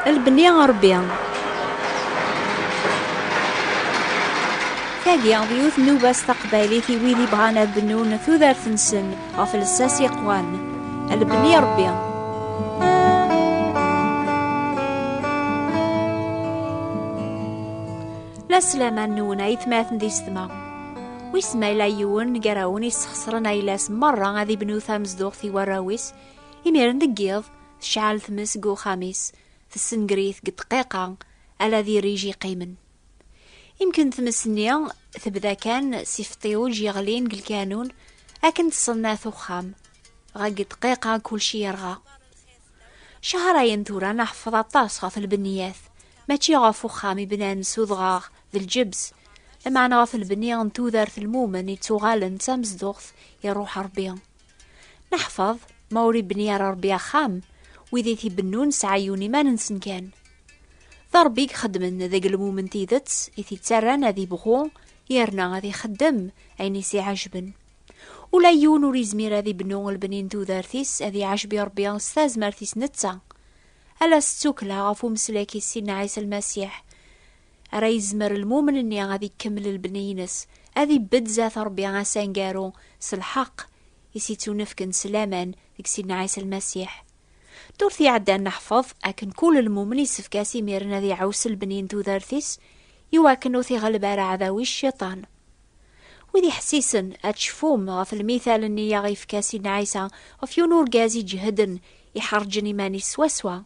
البني ربي تاقي ضيوث نوباس تقبايليتي ويدي بغانا بنون ثوذار ثنسن غف الساس يقوان البني ربي. لا سلاما نونا يتماثن دي ستما ويسما لا يون قراون يسخسرن ايلاس مرة غادي بنو ثامز دوغ وراويس يميرن دقيض شعال ثمس قو خاميس السنقريث قد دقيقة الذي ريجي قيمن يمكن ثمسنيا تبدا كان سيفتيوج يغلين قالكانون اكن تصلنا ثخام غا قد دقيقة كل شي يرغى شهرين ثورا نحفظ الطاس غاف البنيات ماشي غاف خامي بنان سوذغاغ ذي الجبس لما انا غاف البنية نتوذر في المومن يتوغالن تامز دوغث يروح ربيا نحفظ موري بنية ربيا خام ويدي بنون سعيوني ما ننسن كان ضربيك خدمن ذاك المومن تيدت إثي تسران ذي بغو يرنا ذي خدم عيني سي عجبن ولا يون وريزمير ذي بنو البنين توذارثيس ذي عجبي ربيا استاز مارثيس نتسا ألا ستوكلا غفو مسلاكي سيدنا عيسى المسيح رايزمر المومن اني غادي يكمل البنينس هذي بدزات ربي غاسانقارو سالحق يسيتو نفكن سلامان ديك سيدنا عيسى المسيح دورثي عدان نحفظ اكن كل المؤمن يسفكاسي ميرنا ذي عوس البنين توذارثيس يواكنو ثي غلب على عذاوي الشيطان وذي حسيسن اتشفوم غف المثال اني يغي فكاسي عيسى وفيو نور قازي جهدن يحرجني ماني سواسوا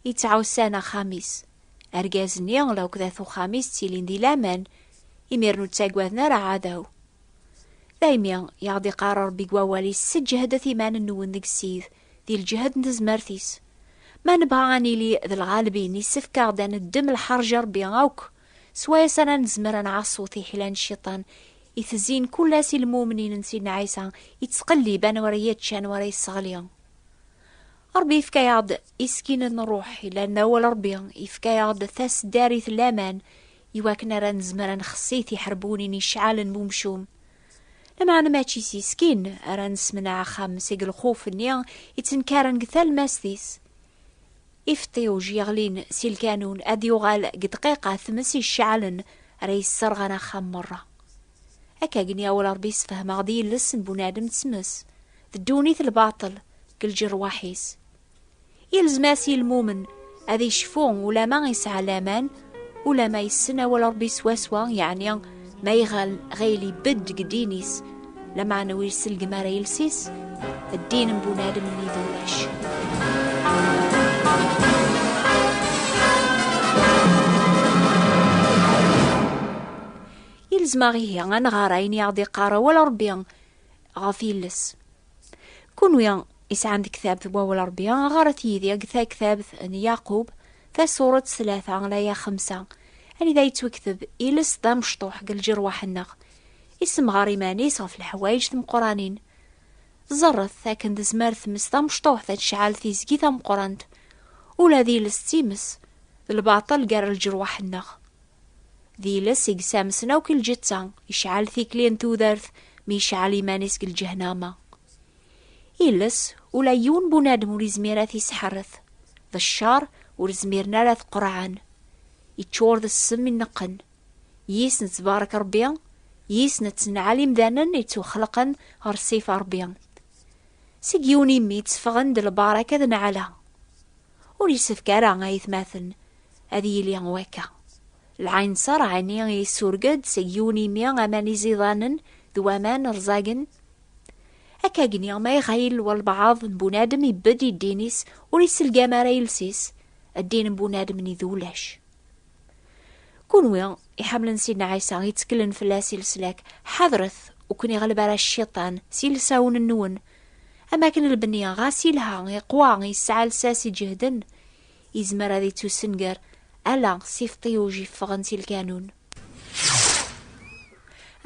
يتعاو سانا خاميس أرجازني لو كذا خاميس تيلين دي لامان يميرنو تساقواذنا راه عاداو دايميا يغدي قرار بيقوالي السجهد ثيمان النون ديك السيد دي الجهد نتزمرثيس ما نبغى غاني لي ذا الغالبين يسفكا دان الدم الحرجر بيغاوك سوايا سنة نزمر نعصو ثي حلان الشيطان يثزين كل سي المؤمنين نسينا عيسى يتسقلي بان وريات شان وري الصغليان ربي يفكا يعض إسكين نروح لأن أول ربي يفكا يعض ثاس داري ثلامان يواكنا رنزمر نخصيتي حربوني نشعال بومشوم لما أنا ماشي سيسكين أرانس من عخام سيق الخوف النيا يتنكارن قثال ماستيس إفتيوج يغلين سيلكانون أدي وغال قدقيقة ثمسي الشعلن ريس سرغنا خام مرة أكا قني أول ربي سفهم غدي لسن بنادم تسمس ذدوني الباطل قل جرواحيس يلزماسي المؤمن أذي يشفون ولا ما يسعى لامان ولا ما يسنى ولا ربي سواسوا يعني ما يغال غيلي بد قدينيس لما نويل سلق ما ريلسيس الدين بنادم اللي ذولاش يلزماغي أنا غارين يعضي قارة ولا ربي غافيلس كونوا إسعان كتاب واو الأربعاء غارت يدي قثا كتاب يعقوب ثا سورة 3 على 5 يعني ذا يتوكتب إلس ذا مشطوح قل جرواح النغ اسم غاريماني صاف الحوايج ثم قرانين زرث ذا كند زمار ثمس ذا مشطوح ذا تشعال ثيزكي ثم قرانت ولا ذي لستيمس الباطل قار الجرواح النغ ذي لس يقسام سنوك الجتسان يشعال ثيكلين توذرث ميشعال يمانيس قل جهنامة إلس ولا يون بنادم ورزميرات يسحرث ذا الشار ورزميرنا راث قرعان يتشور ذا السم النقن يس نتبارك ربيان يس نتنعالي مذانن يتو خلقن غرسيف ربيان سيقيوني ميت سفغن دل باركة ذا نعلا وريسف كارا غايث ماثن هذي يلي غواكا العين صار عيني يسورقد سيقيوني ميان أماني زيضانن ذو أمان رزاقن أكا قنيا ما يغيل والبعض بنادم يبدي الدينيس وريس القامارة يلسيس الدين بنادم نذولاش كونوا يحملن سيدنا عيسى يتكلن فلاسي لسلاك حضرث وكن يغلب على الشيطان سيلساون النون أما كان البنية غاسيلها يقوى يسعى لساسي جهدن يزمر هذي توسنقر ألا سيفطي وجي فغنسي الكانون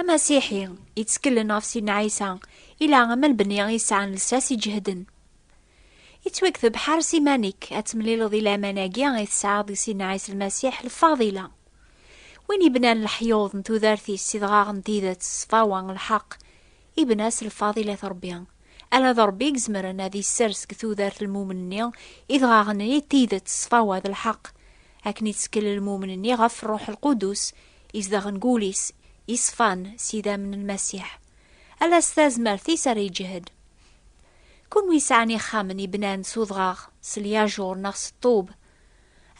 أما سيحي يتكلن في سيدنا عيسى إلى عمل بنيا يسعى لساسي جهدن يتوكثب حارسي مانيك أتمليل ذي لاماناقيا يتسعى ذي سيدنا عيسى المسيح الفاضلة وين يبنان الحيوض نتو ذارثي السيدغاغ نتيذة صفاوان الحق يبناس الفاضلة ربيان ألا ضربيك زمرن هذه السرس كثودارت المؤمنين إذ غاغني تيدت صفاوة الحق أكني تسكل المؤمنين غف الروح القدس إذ غنقوليس إصفان سيدا من المسيح ألا استازمرتي سر يجهد كون ويسعني خامني بنان سوضغاغ سلياجور نغس الطوب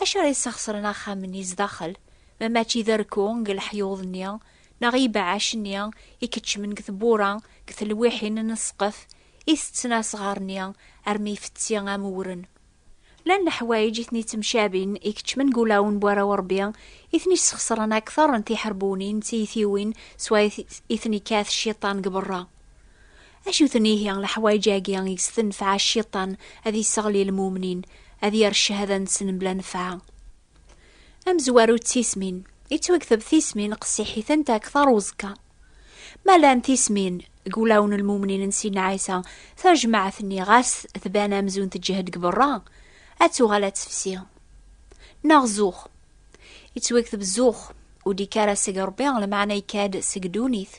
أشار يسخسرنا خامني زداخل ماشي ذركو نقل حيوضنيا نغيب عاشنيا يكتش من كثبورا كثلويحين نسقف إستنا صغارنيا أرمي فتسيا غامورن لأن حوايج إثني تمشابين إكتش من قولاون بورا وربيا إثني سخسرنا أكثر انتي حربونين تيثيوين سوا إثني كاث الشيطان قبرا أشو ثنيه الحوايج أجيان يستنفع الشيطان أذي صغلي المؤمنين أذي يرش هذا نسن بلا نفعه أم زوارو تيسمين يتوكثب تيسمين قصيحي ثنتا أكثر وزكا ما لان تيسمين قولاون المؤمنين نسينا عيسى تجمع ثني غاس ثبانا مزون تجهد قبرا أتو غالات فسيا نغزوخ يتوكثب زوخ ودي كارا سيقربيان لمعنى يكاد سيقدونيث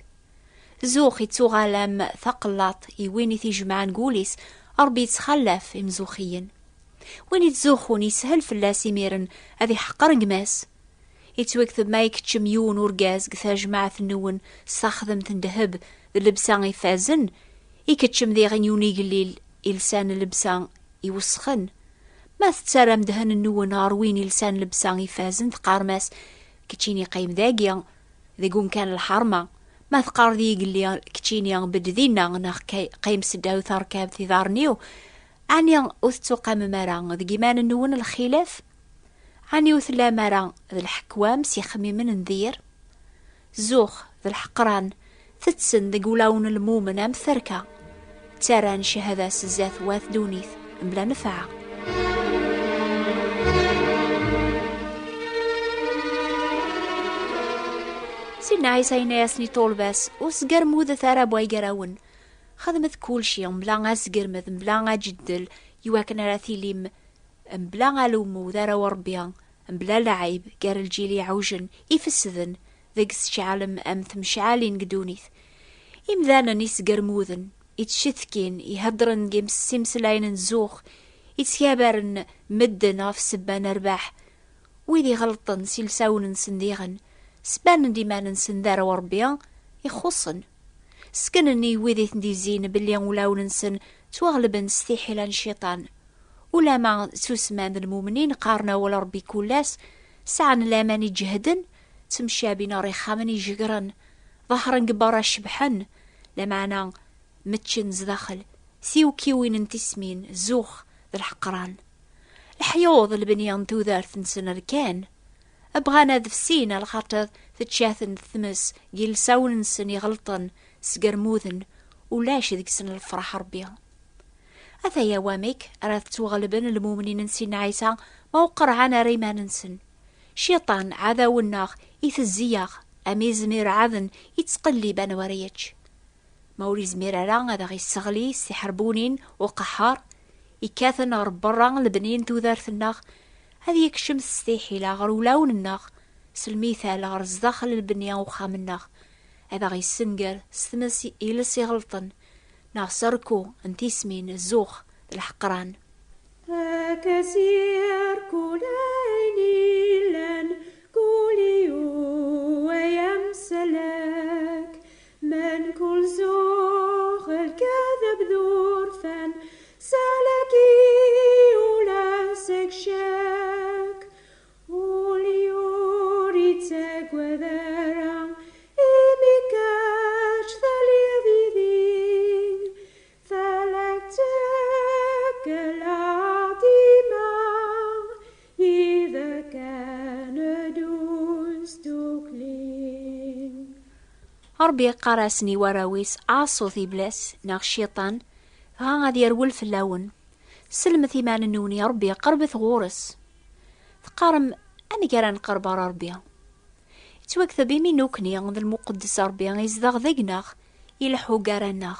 زوخ يتو غالام ثقلات يويني تيجمعان قوليس أربي يتخلف مزوخيين وين يتزوخون يسهل في اللاسي ميرن هذي حقر قماس يتوكثب ما يكتش ميون ورقاز قثا جماعة النون ساخذم تندهب اللبسان يفازن يكتشم ذي غنيوني قليل إلسان اللبسان يوسخن ما تتسارم دهن النون هاروين إلسان لبسان يفازن تقارماس كتشيني قيم ذاقيا ذي قوم كان الحرمة ما ثقار ذي قليا كتشيني بدذينا ناخ قيم سداو ثاركاب ثارنيو عني أثتو قام مرا ذي جيمان النون الخلاف عني وثلا مرا ذي الحكوام سيخمي من نذير زوخ ذي الحقران تتسن ذي قولاون المومن أم ثركا تران شهادة سزاث واث دونيث بلا نفعه سينا عيسى يناسني طول باس وسقر مودة ثارا بواي قراون خدمت كل شي مبلا غاسقر مذ مبلا غاجدل يواكن راثي ليم مبلا غالومو ذارا وربيا مبلا لعيب قار الجيلي عوجن يفسذن ذيقس شعالم أمث مشعالين قدونيث إمذانا نيسقر موذن يتشثكين يهدرن جيم سمسلاين نزوخ يتسيابرن مدن غف سبان رباح ويدي غلطن سيلساون نسنديغن سبان ديما نسن ذارا وربيا يخصن سكنني ويدي ثندي زين بلي ولاو نسن توغلبن ستيحيلا الشيطان ولا ما تسمان المؤمنين قارنا ولا ربي كلاس سعن لامان يجهدن تمشى بنا ريخامن يجقرن ظهرن قبارا شبحن لمعنا متشن زداخل سيو كيوين انتسمين زوخ ذا الحقران الحيوض البنيان توذارث نسن ركان أبغانا ذفسينا الخاطر تتشاثن الثمس جيل ساون نسن يغلطن سقرموذن ولاش ذيك سن الفرح ربيا أثا يا واميك أراد توغلبن المؤمنين نسين عيسى موقر عنا ريمان نسن شيطان عذا والناخ يثزياغ أمي زمير عذن يتسقلي بان وريتش موري زمير ران هذا غي السغلي سيحربونين وقحار يكاثن ربران لبنين توذارث الناخ هذه يكشم ستيحي غر ولون الناخ سلميثال غر زداخل البنيان وخام الناخ هذا غي السنقر ستمسي إلسي غلطن ناخ سركو انتيسمين الزوخ الحقران كثير كليني لن كوليو ويمسلك من كل زوخ الكذب ذورفا سلكي ولا سكشك وليوريتك وذرع إمكاش ثليذين فلكتك العظيمة إذا كان دوستكلين ربي قراسني وراويس عاصو ثيبلاس ناغ الشيطان ها غادي يرول في اللون سلم ثيمان النوني ربي قرب ثغورس تقارم أني كران قرب ربي يتوكثب يمينوكني ذا المقدس ربي يزدغ ذقناغ يلحو قارناغ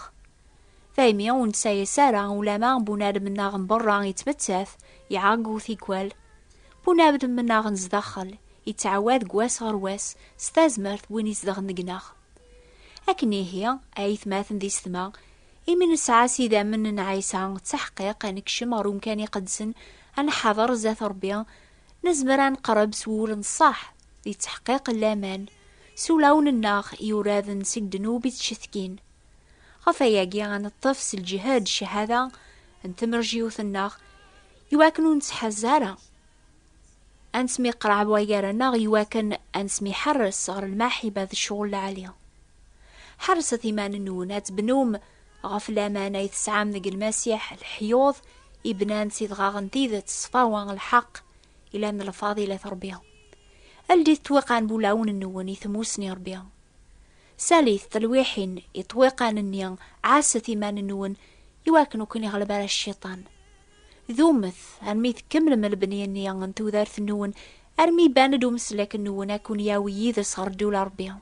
ثايمي ونساي سارة ولا ما بوناد مناغ برا يتمتاث يعاقو ثيكوال بوناد مناغ نزدخل يتعواد قواس غرواس ستازمرت وين يزدغ نقناغ أكني هي أيث ماثن ذي ستما إمن ساعة سيدا من نعيسى تحقيق نكشم غروم كان يقدسن أن حضر زات ربيا نزمر نقرب سول نصاح لتحقيق اللامان سولون الناخ يوراد نسيق دنوبي تشثكين غفاياقي عن الطفس الجهاد الشهادة انتمر جيوث الناخ يواكنو نتحزارة أنسمي قرع بوايقار الناغ يواكن أنسمي حرس غير الماحبة ذا الشغل العالية حرس ثيمان النونات بنوم غف الأمانة يتسعام ذق المسيح الحيوض إبنان سيد غاغن تيذة صفاوان الحق إلى أن الفاضلة ربيها الدي توقعن بولاون النون يثموسني ربيها ثالث تلويحين يطوقعن النيان عاسة ثيمان النون يواكنو كن يغلب على الشيطان ذومث أرميث كمل من البنية النيان انتو ذارث النون أرمي باندو مسلك النون أكون ياوي ذا صار دولا ربيها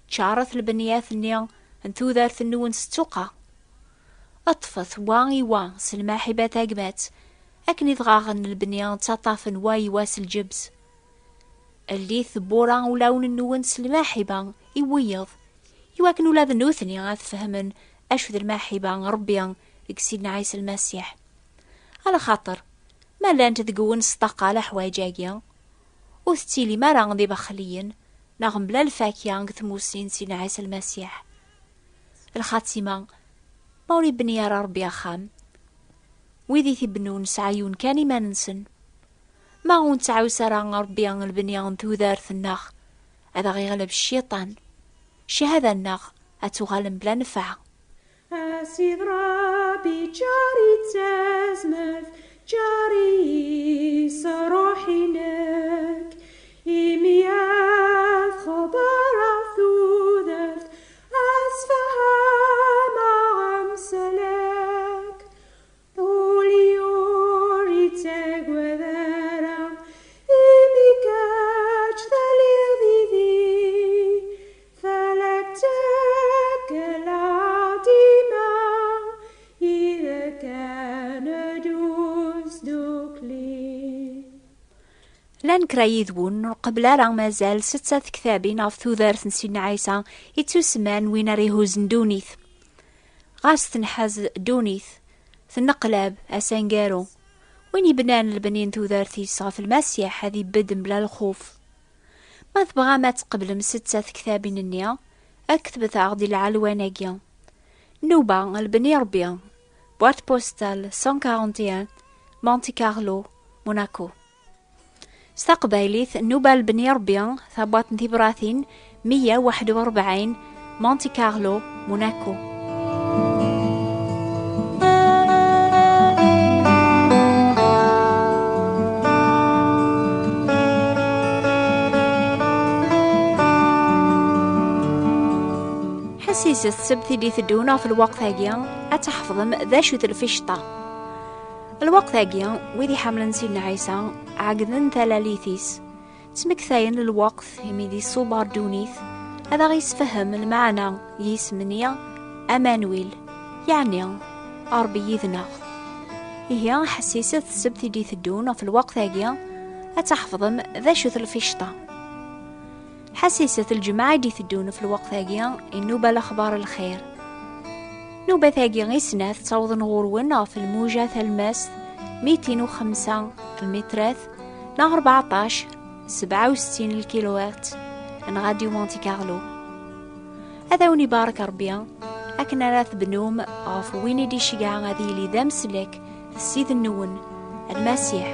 شعرت البنيات النيان انتو ذارث النون ستوقع أطفث واغي وان سلماحبة تاقمات أكني ضغاغن البنيان تطافن واي واس الجبس اللي ثبورا ولون النون سلماحبة يويض يواكنو لا ذنوثني غاث فهمن أشوذ الماحبة ربيا لكسيدنا عيسى المسيح على خاطر ما لان تذقون استقال حوايجاقيا وستيلي ما راغدي بخليين نغم بلا الفاكيان ثموسين سيدنا عيسى المسيح الخاتمة مولي بني ربي خام ويذي ثبنون سعيون كاني ما ننسن ما غون تعاو سران ربيان البنيان ذارث الناخ هذا غيغلب الشيطان شهادة الناخ أتغالم بلا نفع أسيد ربي جاري تزمث جاري صروحينك إمياث خبر ثوذث أسفهم أمسلك طولي يوري تقوذرا إميكاج ثليذي ذي فلكتك العديمة إذا كان دوس دوكلي لان كرايذون قبل راه مازال 6 كتابين في ثوذارث سيدنا عيسى يتسمان وين ريهوزن دونيث غاس تنحاز دونيث ثنقلاب أسانجارو وين يبنان البنين ثوذارثي صاف المسيح هذي بدن بلا الخوف ما تبغى ما تقبل من 6 كتابين النيا أكتبت عقدي العلواناقيا نوبا البني ربيا بوات بوستال 141 مونتي كارلو موناكو استقباليث نوبا البني ربيا ثبات نتبراثين 141 مونتي كارلو موناكو حسيسة السبت اللي ثدونا في الوقت هاقيا أتحفظم ذا شوث الفشطة الوقت هاقيا ويدي حملن سيدنا عيسى عقدن ثلاليثيس تمكثاين الوقت يميدي صوبار دونيث هذا غيسفهم المعنى يسمنيا أمانويل يعني أربي يذنغ هي حسيسة السبت اللي ثدونا في الوقت هاقيا أتحفظم ذا شوث الفشطة حسيسة الجماعة دي ثدون في الوقت هاقيا النوبة الأخبار الخير نوبة ثاقيا غيسناث تعوض نغورون في الموجة ثلماس 205 المترات نا 14 67 الكيلوات نغاديو مونتي كارلو هذا وني بارك ربيا أكنا راث بنوم غاف وين دي شقاع غادي لي ذا مسلك السيد النون المسيح